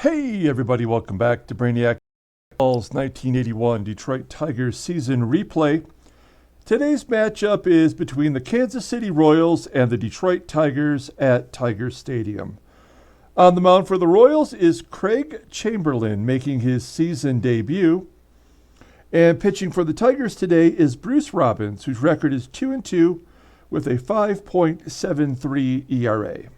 Hey everybody, welcome back to Brainiac Baseball's 1981 Detroit Tigers season replay. Today's matchup is between the Kansas City Royals and the Detroit Tigers at Tiger Stadium. On the mound for the Royals is Craig Chamberlain making his season debut. And pitching for the Tigers today is Bruce Robbins, whose record is 2-2 with a 5.73 ERA.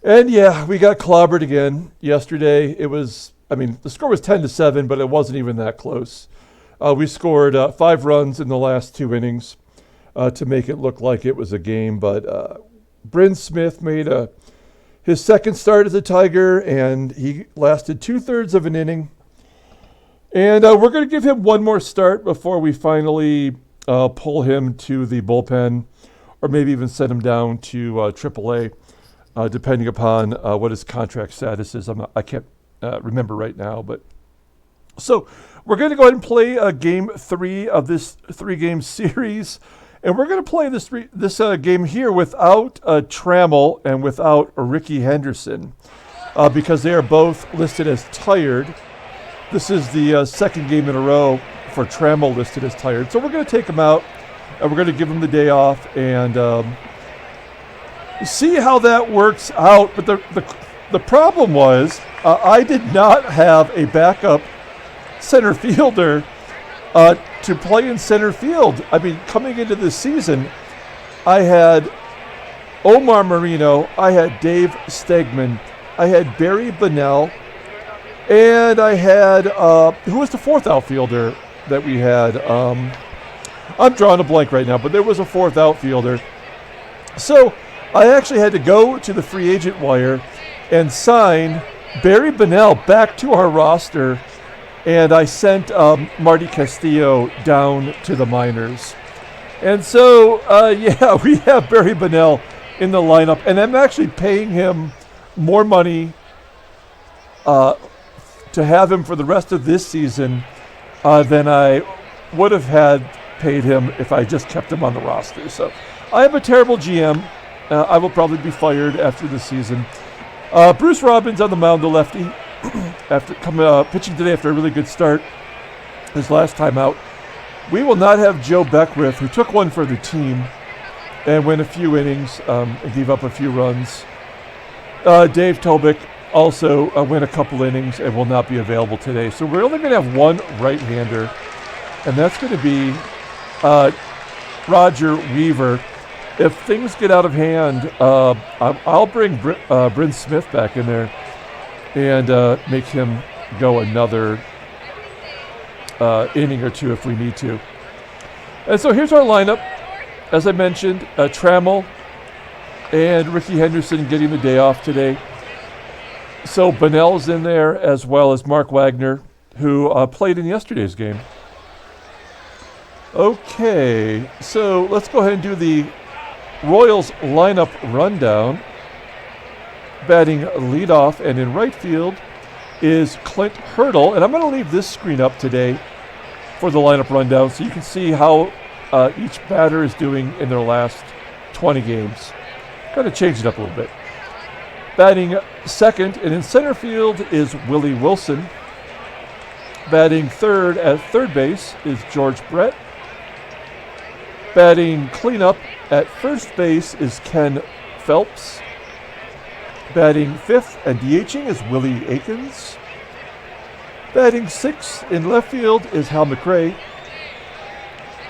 And yeah, we got clobbered again yesterday. The score was 10-7, but it wasn't even that close. We scored 5 runs in the last 2 innings to make it look like it was a game. But Bryn Smith made his second start as a Tiger, and he lasted 2/3 of an inning. And we're going to give him one more start before we finally pull him to the bullpen, or maybe even send him down to AAA. Depending upon what his contract status is. I can't remember right now. But so we're going to go ahead and play Game 3 of this 3-game series. And we're going to play this game here without Trammell and without Rickey Henderson because they are both listed as tired. This is the second game in a row for Trammell listed as tired. So we're going to take him out, and we're going to give him the day off, and see how that works out. But the problem was I did not have a backup center fielder to play in center field. I mean, coming into this season, I had Omar Marino, I had Dave Stegman, I had Barry Bonnell, and I had, who was the fourth outfielder that we had? I'm drawing a blank right now, but there was a fourth outfielder. So I actually had to go to the free agent wire and sign Barry Bonnell back to our roster, and I sent Marty Castillo down to the minors. And so, we have Barry Bonnell in the lineup, and I'm actually paying him more money to have him for the rest of this season than I would have had paid him if I just kept him on the roster. So I am a terrible GM. I will probably be fired after the season. Bruce Robbins on the mound, the lefty, after pitching today after a really good start his last time out. We will not have Joe Beckwith, who took one for the team and went a few innings and gave up a few runs. Dave Tobick also went a couple innings and will not be available today. So we're only going to have one right-hander, and that's going to be Roger Weaver. If things get out of hand, I'll bring Bryn Smith back in there and make him go another inning or two if we need to. And so here's our lineup. As I mentioned, Trammell and Rickey Henderson getting the day off today. So Bonnell's in there, as well as Mark Wagner, who played in yesterday's game. Okay, so let's go ahead and do the Royals lineup rundown. Batting leadoff and in right field is Clint Hurdle. And I'm going to leave this screen up today for the lineup rundown so you can see how each batter is doing in their last 20 games. Kind of change it up a little bit. Batting second and in center field is Willie Wilson. Batting third at third base is George Brett. Batting cleanup at first base is Ken Phelps. Batting fifth and DHing is Willie Aikens. Batting sixth in left field is Hal McRae.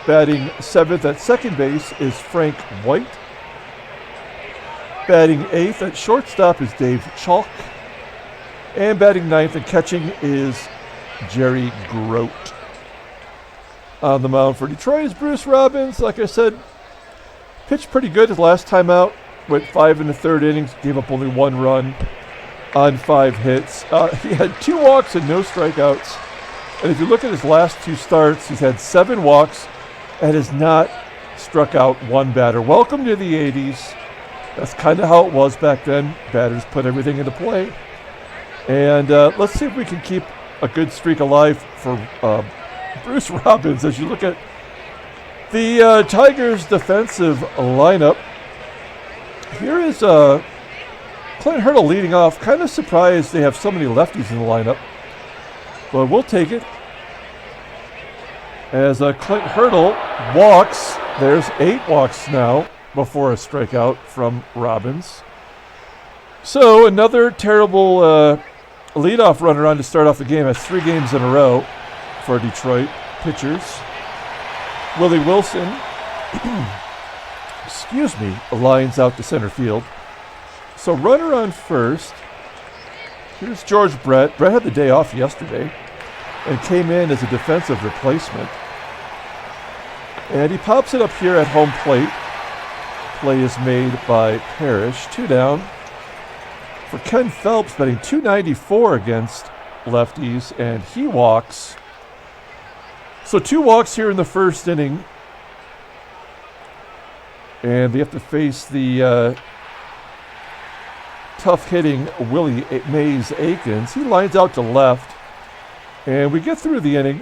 Batting seventh at second base is Frank White. Batting eighth at shortstop is Dave Chalk. And batting ninth and catching is Jerry Grote. On the mound for Detroit is Bruce Robbins. Like I said, pitched pretty good his last time out. Went 5 in the third innings, gave up only 1 run on 5 hits. He had 2 walks and no strikeouts. And if you look at his last 2 starts, he's had 7 walks and has not struck out 1 batter. Welcome to the 80s. That's kind of how it was back then. Batters put everything into play. And let's see if we can keep a good streak alive for Bruce Robbins. As you look at the Tigers' defensive lineup, here is Clint Hurdle leading off. Kind of surprised they have so many lefties in the lineup, but we'll take it. As Clint Hurdle walks, there's 8 walks now before a strikeout from Robbins. So another terrible leadoff runner on to start off the game. That's 3 games in a row for Detroit pitchers. Willie Wilson, lines out to center field. So runner on first. Here's George Brett. Brett had the day off yesterday and came in as a defensive replacement. And he pops it up here at home plate. Play is made by Parrish. 2 down for Ken Phelps, batting .294 against lefties, and he walks. So 2 walks here in the first inning. And they have to face the tough-hitting Willie Mays Aikens. He lines out to left. And we get through the inning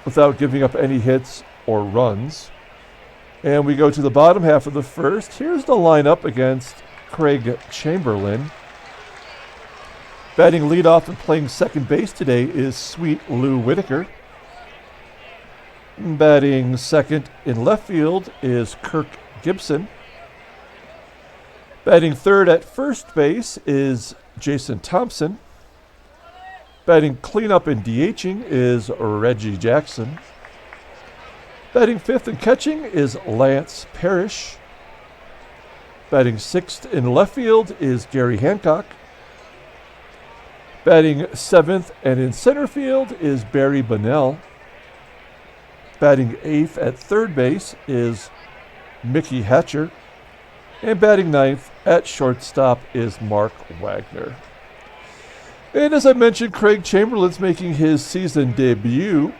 without giving up any hits or runs. And we go to the bottom half of the first. Here's the lineup against Craig Chamberlain. Batting leadoff and playing second base today is Sweet Lou Whitaker. Batting second in left field is Kirk Gibson. Batting third at first base is Jason Thompson. Batting cleanup and DHing is Reggie Jackson. Batting fifth and catching is Lance Parrish. Batting sixth in left field is Gary Hancock. Batting seventh and in center field is Barry Bonnell. Batting eighth at third base is Mickey Hatcher. And batting ninth at shortstop is Mark Wagner. And as I mentioned, Craig Chamberlain's making his season debut.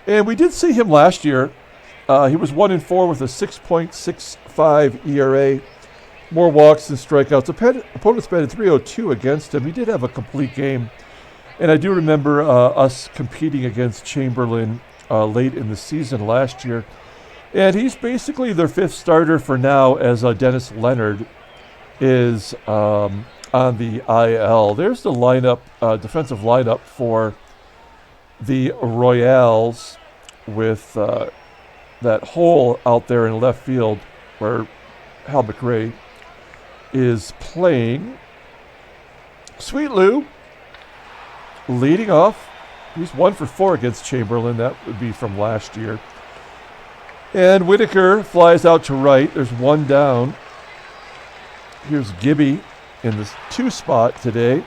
And we did see him last year. He was 1-4 with a 6.65 ERA. More walks than strikeouts. Opponents batted .302 against him. He did have a complete game. And I do remember us competing against Chamberlain late in the season last year. And he's basically their 5th starter for now, as Dennis Leonard is on the IL. There's the lineup, defensive lineup for the Royals, with that hole out there in left field where Hal McRae is playing. Sweet Lou leading off. He's 1 for 4 against Chamberlain. That would be from last year. And Whitaker flies out to right. There's 1 down. Here's Gibby in the 2 spot today.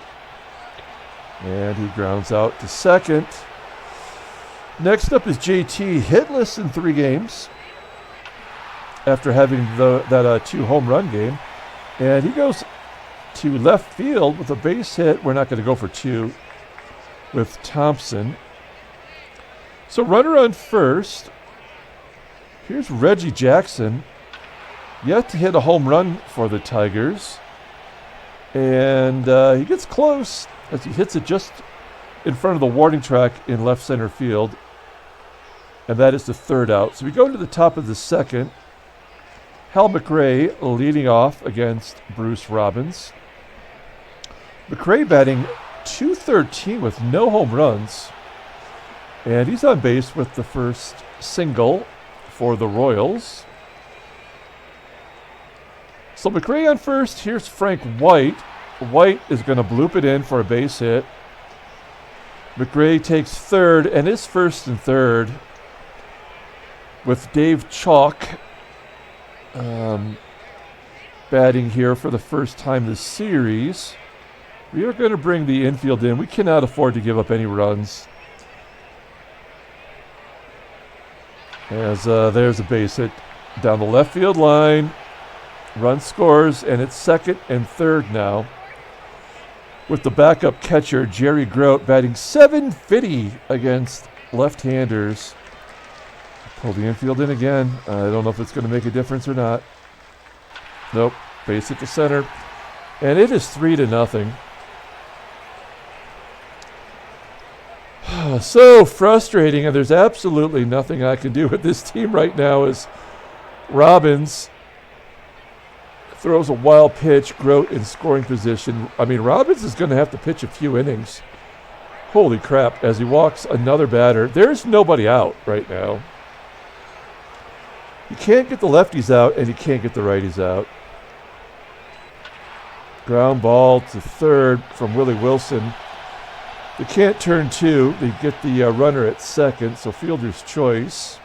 And he grounds out to second. Next up is JT, hitless in 3 games after having that 2 home run game. And he goes to left field with a base hit. We're not going to go for 2 with Thompson. So runner on first. Here's Reggie Jackson, yet to hit a home run for the Tigers. And he gets close as he hits it just in front of the warning track in left center field. And that is the 3rd out. So we go to the top of the 2nd. Hal McRae leading off against Bruce Robbins. McRae batting .213 with no home runs. And he's on base with the first single for the Royals. So McRae on first. Here's Frank White. White is going to bloop it in for a base hit. McRae takes third and is first and third, with Dave Chalk batting here for the first time this series. We are going to bring the infield in. We cannot afford to give up any runs. As there's a base hit down the left field line. Run scores, and it's second and third now, with the backup catcher, Jerry Grote, batting .750 against left-handers. Pull the infield in again. I don't know if it's going to make a difference or not. Nope. Base hit to center. And it is 3-0. So frustrating, and there's absolutely nothing I can do with this team right now, as Robbins throws a wild pitch. Grote in scoring position. I mean, Robbins is going to have to pitch a few innings. Holy crap, as he walks another batter. There's nobody out right now. You can't get the lefties out, and you can't get the righties out. Ground ball to third from Willie Wilson. They can't turn two. They get the runner at second, so fielder's choice.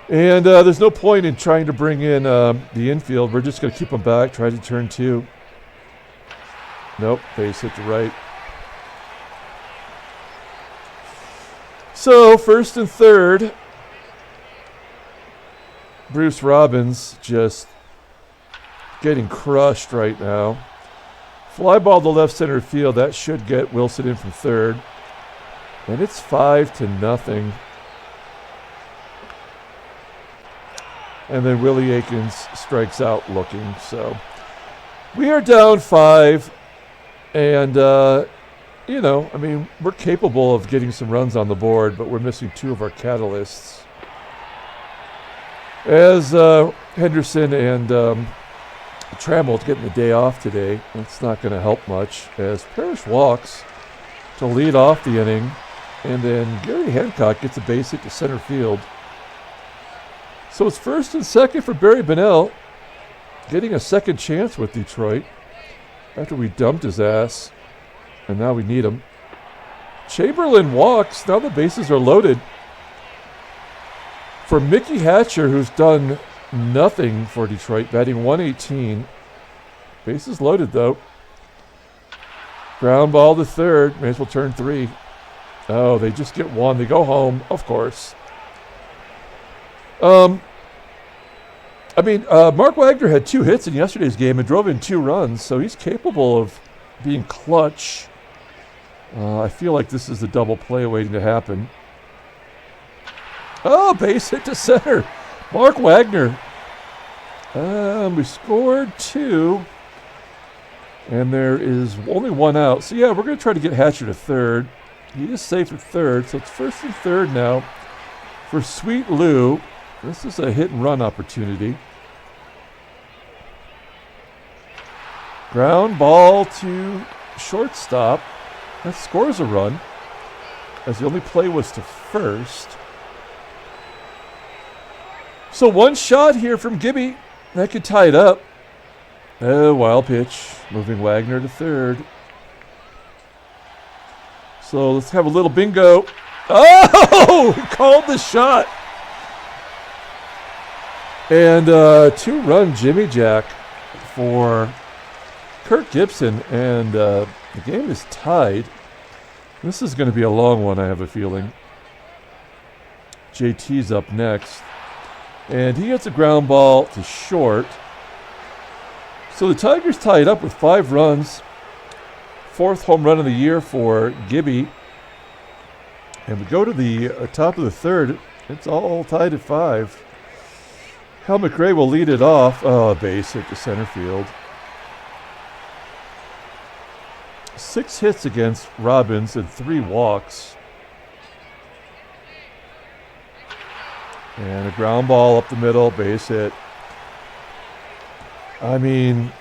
And there's no point in trying to bring in the infield. We're just going to keep them back, try to turn two. Nope, base hit to right. So, first and third, Bruce Robbins just getting crushed right now. Fly ball to left center field. That should get Wilson in from third. And it's 5-0. And then Willie Aikens strikes out looking. So we are down 5. And, you know, I mean, we're capable of getting some runs on the board, but we're missing 2 of our catalysts. As Henderson and Trammell's getting the day off today, it's not going to help much. As Parrish walks to lead off the inning, and then Gary Hancock gets a base hit to center field. So it's first and second for Barry Bonnell, getting a second chance with Detroit after we dumped his ass, and now we need him. Chamberlain walks. Now the bases are loaded. For Mickey Hatcher, who's done nothing for Detroit, batting 118. Bases loaded, though. Ground ball to third. May as well turn 3. Oh, they just get 1. They go home, of course. I mean, Mark Wagner had 2 hits in yesterday's game and drove in 2 runs, so he's capable of being clutch. I feel like this is a double play waiting to happen. Oh, base hit to center. Mark Wagner. We scored 2. And there is only 1 out. So, yeah, we're going to try to get Hatcher to third. He is safe at third, so it's first and third now for Sweet Lou. This is a hit-and-run opportunity. Ground ball to shortstop. That scores a run, as the only play was to first. So 1 shot here from Gibby. That could tie it up. Oh, wild pitch. Moving Wagner to third. So let's have a little bingo. Oh! He called the shot. And 2-run Jimmy Jack for Kirk Gibson. And the game is tied. This is going to be a long one, I have a feeling. JT's up next. And he gets a ground ball to short. So the Tigers tied up with 5 runs. 4th home run of the year for Gibby. And we go to the top of the third. It's all tied at 5. Hal McRae will lead it off. Oh, base hit to center field. 6 hits against Robbins and 3 walks. And a ground ball up the middle, base hit. I mean,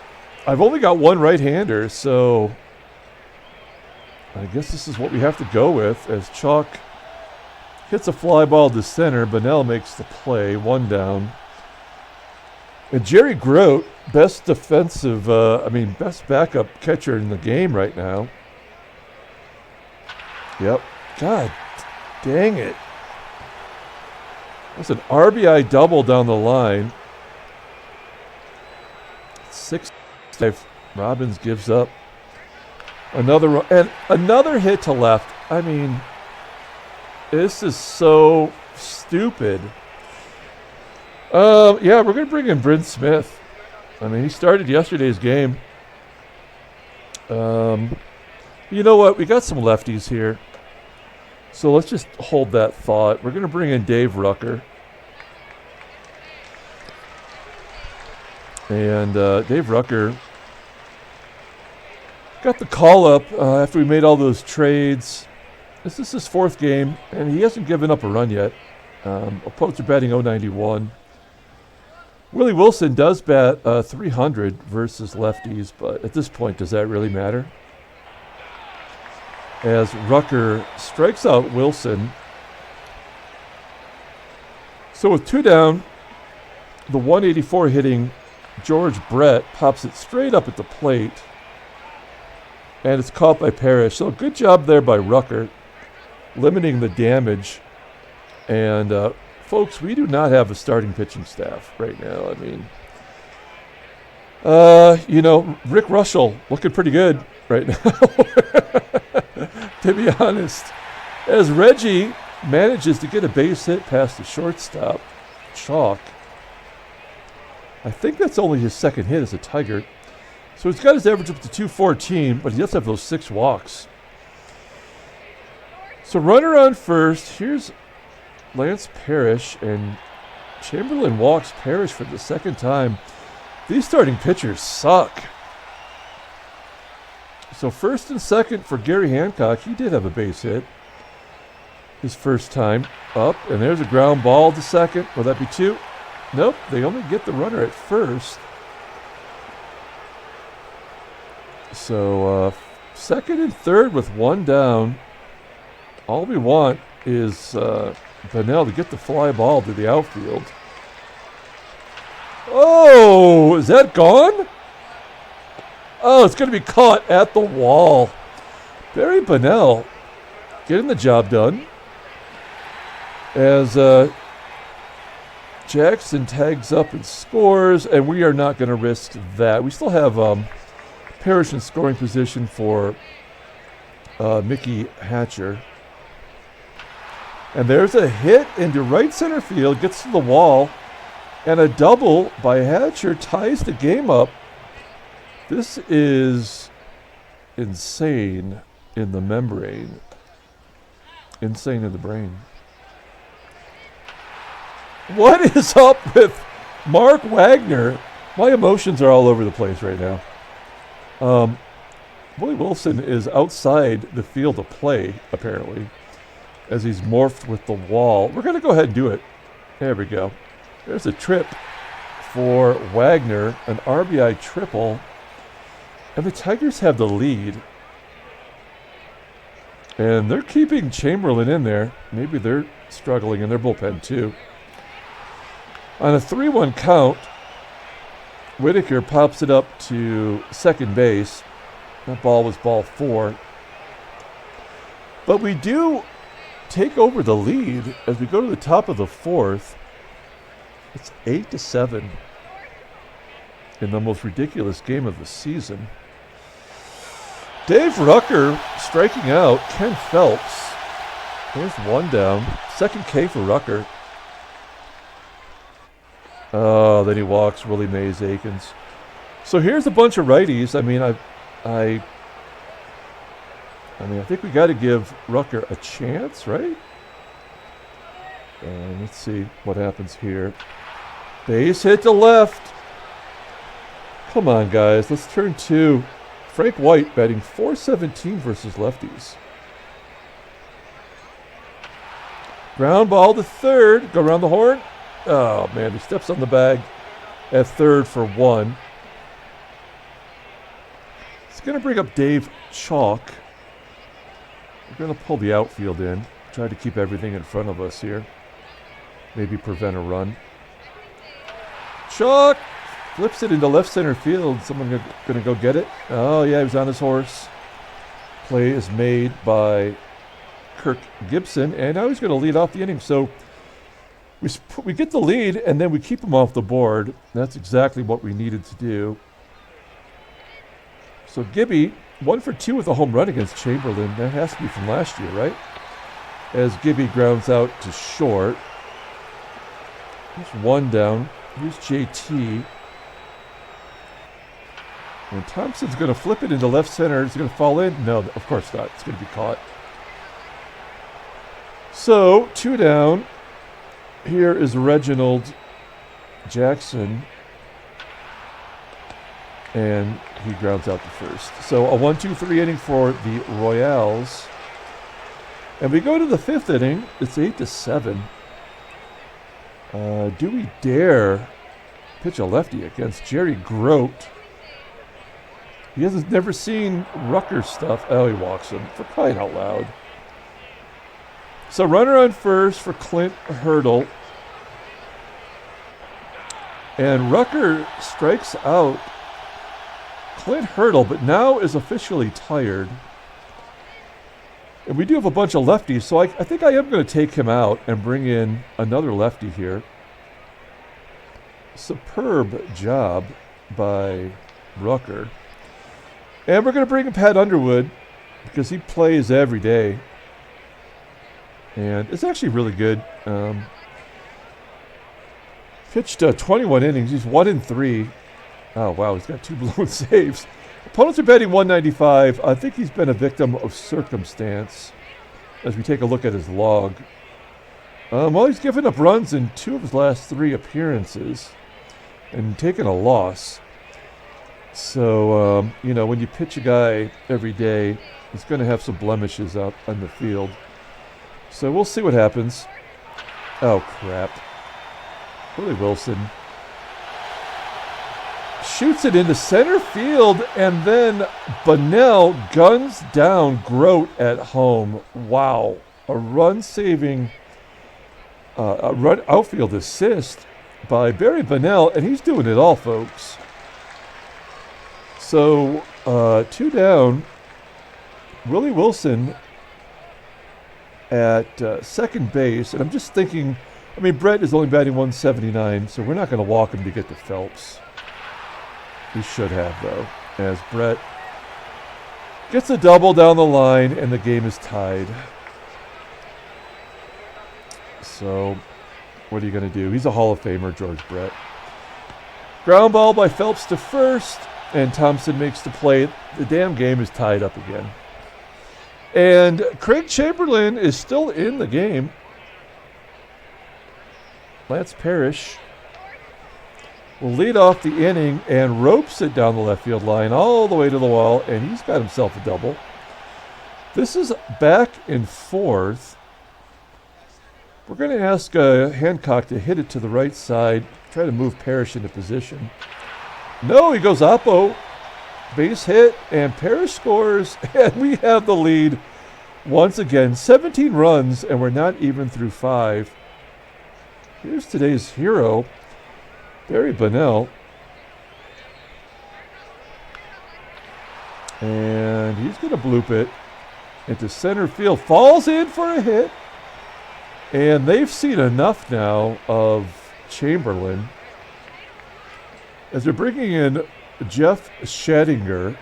I've only got 1 right-hander, so I guess this is what we have to go with. As Chalk hits a fly ball to center, Bonnell makes the play, 1 down. And Jerry Grote, best backup catcher in the game right now. Yep. God dang it. That's an RBI double down the line. 6-5. Robbins gives up another hit to left. I mean, this is so stupid. Yeah, we're going to bring in Bryn Smith. I mean, he started yesterday's game. You know what? We got some lefties here. So let's just hold that thought. We're going to bring in Dave Rucker. And Dave Rucker got the call up after we made all those trades. This is his 4th game, and he hasn't given up a run yet. Opponents are batting .091. Willie Wilson does bat 300 versus lefties, but at this point, does that really matter? As Rucker strikes out Wilson. So with 2 down, the 184 hitting George Brett pops it straight up at the plate. And it's caught by Parrish. So good job there by Rucker, limiting the damage. And folks, we do not have a starting pitching staff right now. I mean, Rick Russell looking pretty good right now, to be honest. As Reggie manages to get a base hit past the shortstop, Chalk. I think that's only his second hit as a Tiger. So he's got his average up to 214, but he does have those 6 walks. So runner on first. Here's Lance Parrish, and Chamberlain walks Parrish for the second time. These starting pitchers suck. So first and second for Gary Hancock. He did have a base hit his first time up, and there's a ground ball to second. Will that be 2? Nope, they only get the runner at first. So second and third with 1 down. All we want is Bunnell to get the fly ball to the outfield. Oh, is that gone? Oh, it's going to be caught at the wall. Barry Bunnell getting the job done. As Jackson tags up and scores, and we are not going to risk that. We still have Parrish in scoring position for Mickey Hatcher. And there's a hit into right center field, gets to the wall, and a double by Hatcher ties the game up. This is insane in the membrane. Insane in the brain. What is up with Mark Wagner? My emotions are all over the place right now. Willie Wilson is outside the field of play, apparently, as he's morphed with the wall. We're going to go ahead and do it. There we go. There's a trip for Wagner, an RBI triple. And the Tigers have the lead. And they're keeping Chamberlain in there. Maybe they're struggling in their bullpen, too. On a 3-1 count, Whitaker pops it up to second base. That ball was ball 4. But we do take over the lead as we go to the top of the 4th. It's 8-7 in the most ridiculous game of the season. Dave Rucker striking out Ken Phelps. There's 1 down. Second K for Rucker. Oh, then he walks Willie Mays Aikens. So here's a bunch of righties. I mean, I think we got to give Rucker a chance, right? And let's see what happens here. Base hit to left. Come on, guys. Let's turn 2. Frank White batting .417 versus lefties. Ground ball to third. Go around the horn. Oh, man, he steps on the bag at third for 1. It's going to bring up Dave Chalk. We're going to pull the outfield in. Try to keep everything in front of us here. Maybe prevent a run. Chalk flips it into left center field. Someone going to go get it. Oh, yeah, he was on his horse. Play is made by Kirk Gibson, and now he's going to lead off the inning. So we get the lead, and then we keep him off the board. That's exactly what we needed to do. So Gibby, 1 for 2 with a home run against Chamberlain. That has to be from last year, right? As Gibby grounds out to short. There's 1 down. Here's JT. And Thompson's going to flip it into left center. Is it going to fall in? No, of course not. It's going to be caught. So, 2 down. Here is Reginald Jackson. And he grounds out to first. So, a 1-2-3 inning for the Royals. And we go to the 5th inning. It's 8-7. Do we dare pitch a lefty against Jerry Grote. He hasn't never seen Rucker stuff. Oh, he walks him, for crying out loud. So runner on first for Clint Hurdle. And Rucker strikes out Clint Hurdle, but now is officially tired. And we do have a bunch of lefties, so I think I am going to take him out and bring in another lefty here. Superb job by Rucker. And we're going to bring in Pat Underwood because he plays every day. And it's actually really good. Pitched 21 innings. He's 1-3. Oh, wow. He's got 2 blown saves. Opponents are batting 195. I think he's been a victim of circumstance as we take a look at his log. Well, he's given up runs in 2 of his last 3 appearances and taken a loss. So, when you pitch a guy every day, he's going to have some blemishes out on the field. So we'll see what happens. Oh, crap. Willie Wilson shoots it into center field, and then Bunnell guns down Grote at home. Wow. A run-saving outfield assist by Barry Bunnell, and he's doing it all, folks. So, 2 down. Willie Wilson at second base, and I'm just thinking, Brett is only batting 179, so we're not going to walk him to get to Phelps. We should have, though, as Brett gets a double down the line, and the game is tied. So, what are you going to do? He's a Hall of Famer, George Brett. Ground ball by Phelps to first, and Thompson makes the play. The damn game is tied up again. And Craig Chamberlain is still in the game. Lance Parrish will lead off the inning and ropes it down the left field line all the way to the wall, and he's got himself a double. This is back and forth. We're going to ask Hancock to hit it to the right side, try to move Parrish into position. No, he goes oppo. Base hit, and Parrish scores, and we have the lead once again. 17 runs, and we're not even through 5. Here's today's hero, Barry Bunnell. And he's going to bloop it into center field. Falls in for a hit. And they've seen enough now of Chamberlain as they're bringing in Jeff Schattinger,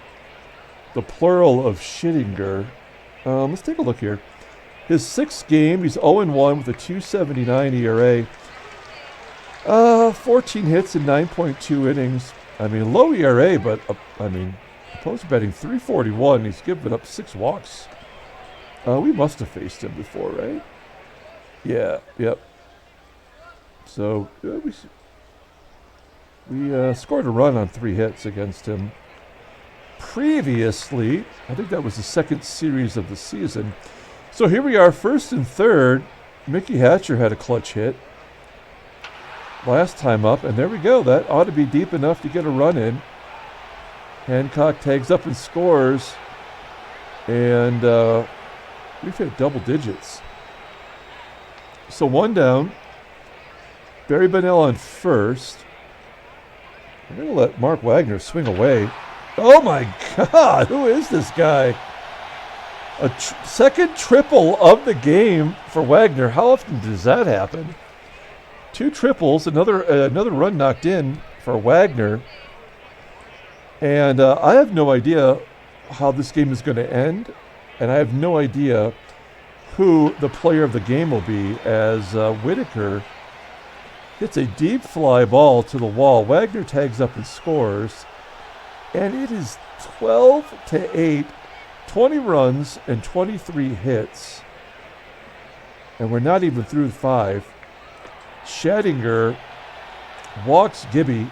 the plural of Schittinger. Let's take a look here. His 6th game, he's 0-1 with a 2.79 ERA. 14 hits in 9.2 innings. Low ERA, but, opponents are batting 341. He's given up 6 walks. We must have faced him before, right? Yeah, yep. So, we scored a run on 3 hits against him previously. I think that was the 2nd series of the season. So here we are, 1st and 3rd. Mickey Hatcher had a clutch hit last time up, and there we go. That ought to be deep enough to get a run in. Hancock tags up and scores, and we've hit double digits. So 1 down. Barry Bunnell on first. I'm going to let Mark Wagner swing away. Oh my God, who is this guy? A second triple of the game for Wagner. How often does that happen? 2 triples, another run knocked in for Wagner. And I have no idea how this game is going to end. And I have no idea who the player of the game will be as Whitaker hits a deep fly ball to the wall. Wagner tags up and scores. And it is 12-8, 20 runs and 23 hits. And we're not even through 5. Schattinger walks Gibby.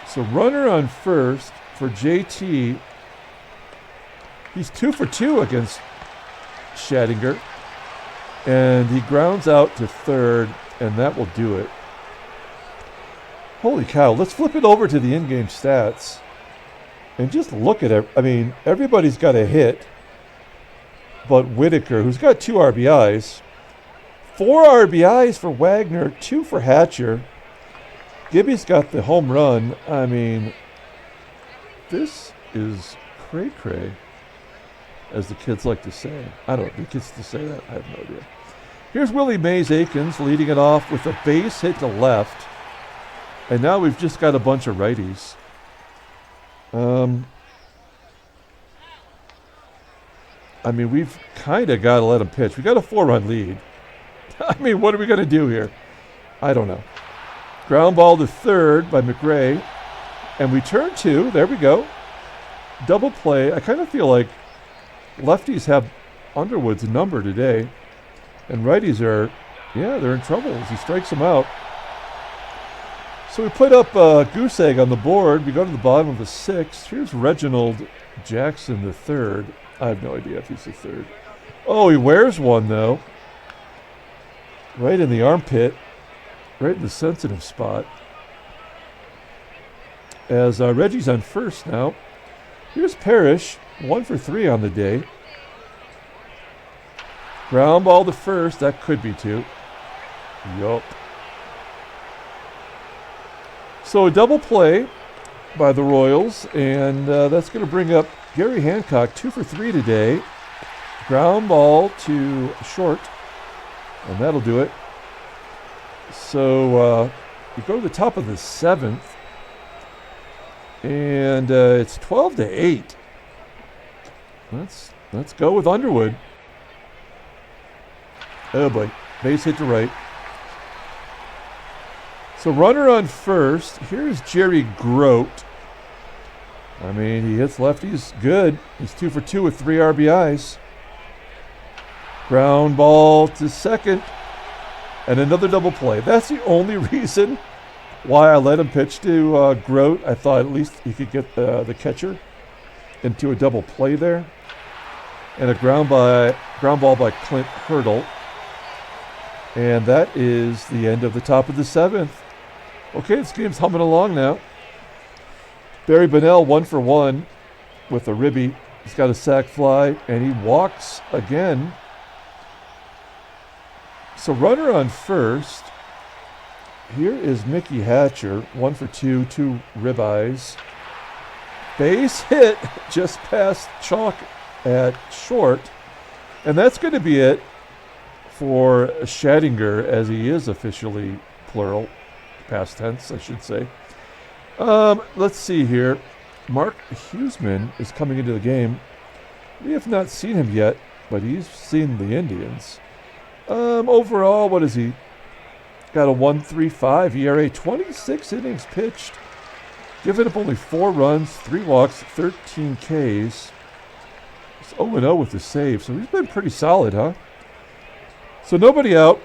So runner on first for JT. He's 2 for 2 against Schattinger. And he grounds out to third, and that will do it. Holy cow, let's flip it over to the in-game stats and just look at it. I mean, everybody's got a hit, but Whitaker, who's got 2 RBIs, 4 RBIs for Wagner, 2 for Hatcher. Gibby's got the home run. I mean, this is cray-cray, as the kids like to say. I don't know, the kids to say that? I have no idea. Here's Willie Mays-Aikens leading it off with a base hit to left. And now we've just got a bunch of righties. I mean, we've kind of got to let him pitch. We got a 4-run lead. I mean, what are we going to do here? I don't know. Ground ball to third by McRae. And we turn 2. There we go. Double play. I kind of feel like lefties have Underwood's number today. And righties are, yeah, they're in trouble as he strikes them out. So we put up a goose egg on the board. We go to the bottom of the 6th. Here's Reginald Jackson the third. I have no idea if he's the third. Oh, he wears one, though. Right in the armpit. Right in the sensitive spot. As Reggie's on first now. Here's Parrish. 1 for 3 on the day. Ground ball to first. That could be 2. Yup. So a double play by the Royals, and that's going to bring up Gary Hancock, 2 for 3 today. Ground ball to short, and that'll do it. So we go to the top of the 7th, and it's 12-8. Let's go with Underwood. Oh boy, base hit to right. So runner on first. Here's Jerry Grote. I mean, he hits lefties good. He's 2 for 2 with 3 RBIs. Ground ball to second. And another double play. That's the only reason why I let him pitch to Grote. I thought at least he could get the catcher into a double play there. And a ground ball by Clint Hurdle. And that is the end of the top of the 7th. Okay, this game's humming along now. Barry Bonnell 1 for 1 with a ribby. He's got a sac fly, and he walks again. So runner on first. Here is Mickey Hatcher, 1 for 2, 2 ribeyes. Base hit just past chalk at short. And that's going to be it for Schattinger, as he is officially plural. Past tense, I should say. Let's see here. Mark Huseman is coming into the game. We have not seen him yet, but he's seen the Indians. Overall, what is he? Got a 1.35 ERA, 26 innings pitched. Giving up only 4 runs, 3 walks, 13 Ks. He's 0-0 with the save, so he's been pretty solid, huh? So nobody out.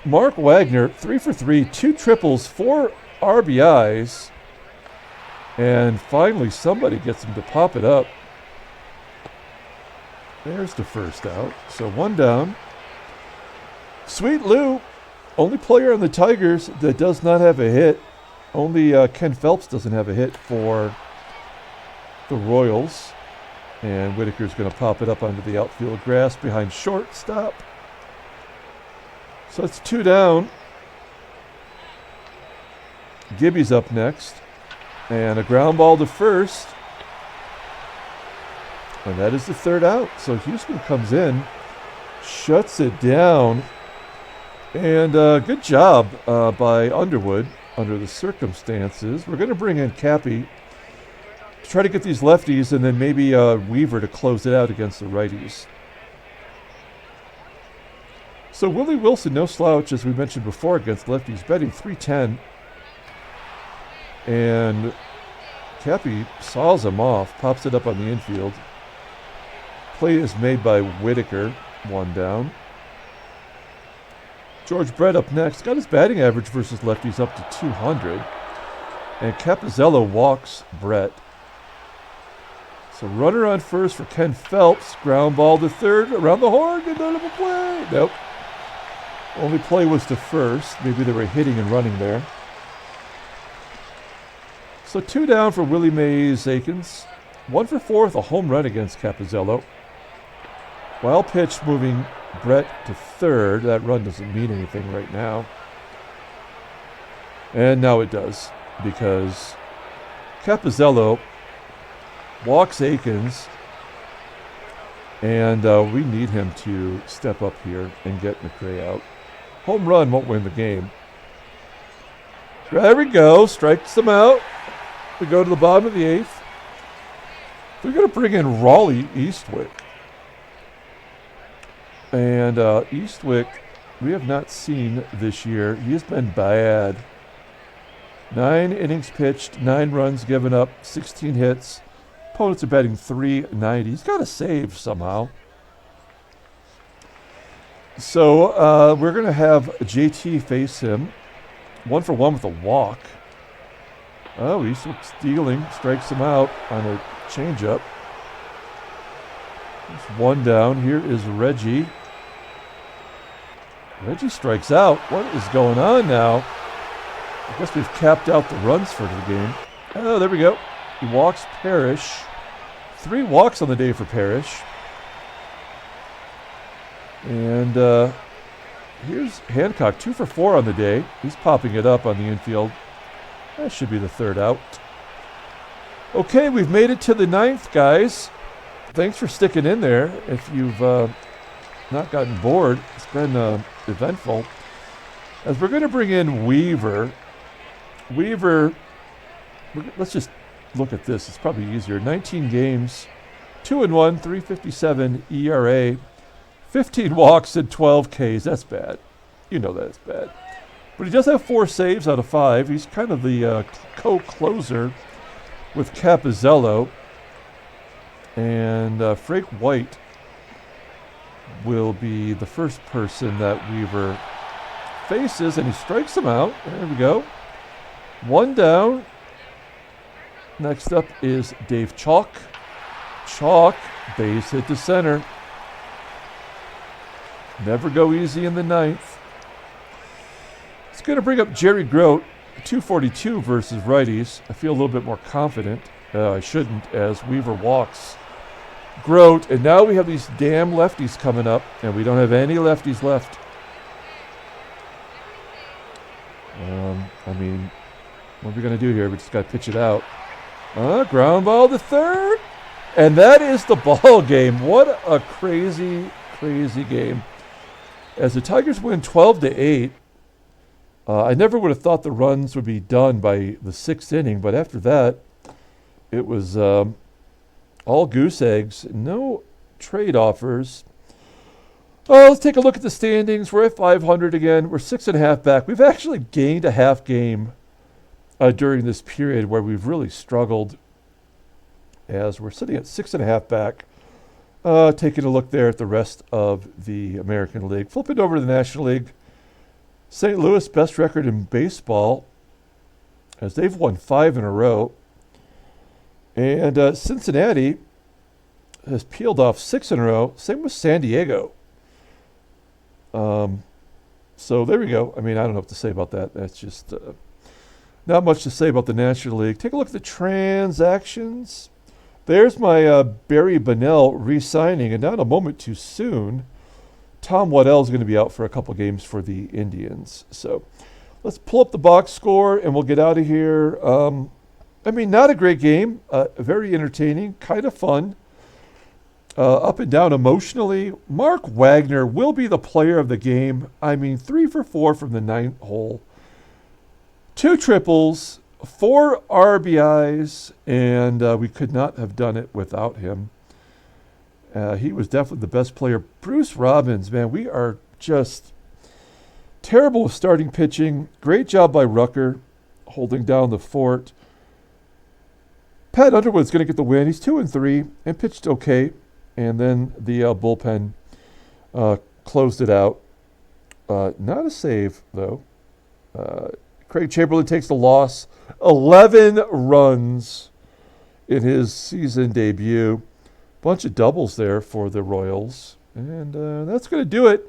Mark Wagner, 3 for 3, 2 triples, 4 RBIs. And finally, somebody gets him to pop it up. There's the first out. So 1 down. Sweet Lou, only player on the Tigers that does not have a hit. Only Ken Phelps doesn't have a hit for the Royals. And Whitaker's going to pop it up onto the outfield grass behind shortstop. So it's 2 down. Gibby's up next. And a ground ball to first. And that is the 3rd out. So Huseman comes in, shuts it down. And good job by Underwood under the circumstances. We're going to bring in Cappy to try to get these lefties, and then maybe Weaver to close it out against the righties. So Willie Wilson, no slouch, as we mentioned before, against lefties, betting 310. And Cappy saws him off, pops it up on the infield. Play is made by Whitaker, 1 down. George Brett up next, got his batting average versus lefties up to 200. And Capizzello walks Brett. So runner on first for Ken Phelps, ground ball to third, around the horn, and none of a play. Nope. Only play was to first. Maybe they were hitting and running there. So 2 down for Willie Mays Aikens. 1 for 4 with a home run against Capizzello. Wild pitch moving Brett to third. That run doesn't mean anything right now. And now it does, because Capizzello walks Aikens, and we need him to step up here and get McRae out. Home run won't win the game. There we go. Strikes them out. We go to the bottom of the 8th. We're going to bring in Raleigh Eastwick. And Eastwick, we have not seen this year. He has been bad. 9 innings pitched, 9 runs given up, 16 hits. Opponents are batting .390. He's got to save somehow. So we're going to have JT face him. 1 for 1 with a walk. Oh, he's stealing, strikes him out on a changeup. There's 1 down. Here is Reggie. Reggie strikes out. What is going on now? I guess we've capped out the runs for the game. Oh, there we go. He walks Parrish. 3 walks on the day for Parrish. And here's Hancock, 2 for 4 on the day. He's popping it up on the infield. That should be the 3rd out. Okay, we've made it to the 9th, guys. Thanks for sticking in there. If you've not gotten bored, it's been eventful. As we're going to bring in Weaver. Weaver, let's just look at this. It's probably easier. 19 games, 2-1, 3.57 ERA, 15 walks and 12 Ks. That's bad. You know that's bad. But he does have 4 saves out of 5. He's kind of the co-closer with Capizzello. And Frank White will be the first person that Weaver faces, and he strikes him out. There we go. 1 down. Next up is Dave Chalk. Chalk, base hit to center. Never go easy in the 9th. It's going to bring up Jerry Grote, 242 versus righties. I feel a little bit more confident. I shouldn't, as Weaver walks Grote. And now we have these damn lefties coming up, and we don't have any lefties left. I mean, what are we going to do here? We just got to pitch it out. Ground ball to third. And that is the ball game. What a crazy, crazy game. As the Tigers win 12-8, I never would have thought the runs would be done by the 6th inning, but after that, it was all goose eggs. No trade offers. Let's take a look at the standings. We're at 500 again. We're 6.5 back. We've actually gained a half game during this period where we've really struggled, as we're sitting at 6.5 back. Taking a look there at the rest of the American League. Flipping over to the National League. St. Louis, best record in baseball, as they've won 5 in a row. And Cincinnati has peeled off 6 in a row. Same with San Diego. So there we go. I mean, I don't know what to say about that. That's just not much to say about the National League. Take a look at the transactions. There's my Barry Bonnell re-signing, and not a moment too soon. Tom Waddell is going to be out for a couple games for the Indians. So let's pull up the box score, and we'll get out of here. I mean, not a great game. Very entertaining, kind of fun. Up and down emotionally. Mark Wagner will be the player of the game. I mean, 3 for 4 from the 9th hole. 2 triples, 4 RBIs, and we could not have done it without him. He was definitely the best player. Bruce Robbins, man, we are just terrible with starting pitching. Great job by Rucker holding down the fort. Pat Underwood's going to get the win. He's 2-3 and pitched okay. And then the bullpen closed it out. Not a save, though. Craig Chamberlain takes the loss. 11 runs in his season debut. Bunch of doubles there for the Royals. And that's going to do it.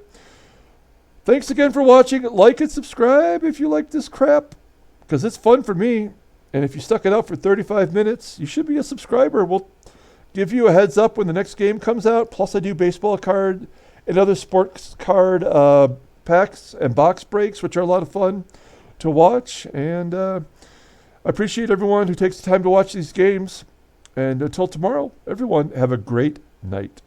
Thanks again for watching. Like and subscribe if you like this crap, because it's fun for me. And if you stuck it out for 35 minutes, you should be a subscriber. We'll give you a heads up when the next game comes out. Plus, I do baseball card and other sports card packs and box breaks, which are a lot of fun to watch. And I appreciate everyone who takes the time to watch these games. And until tomorrow, everyone, have a great night.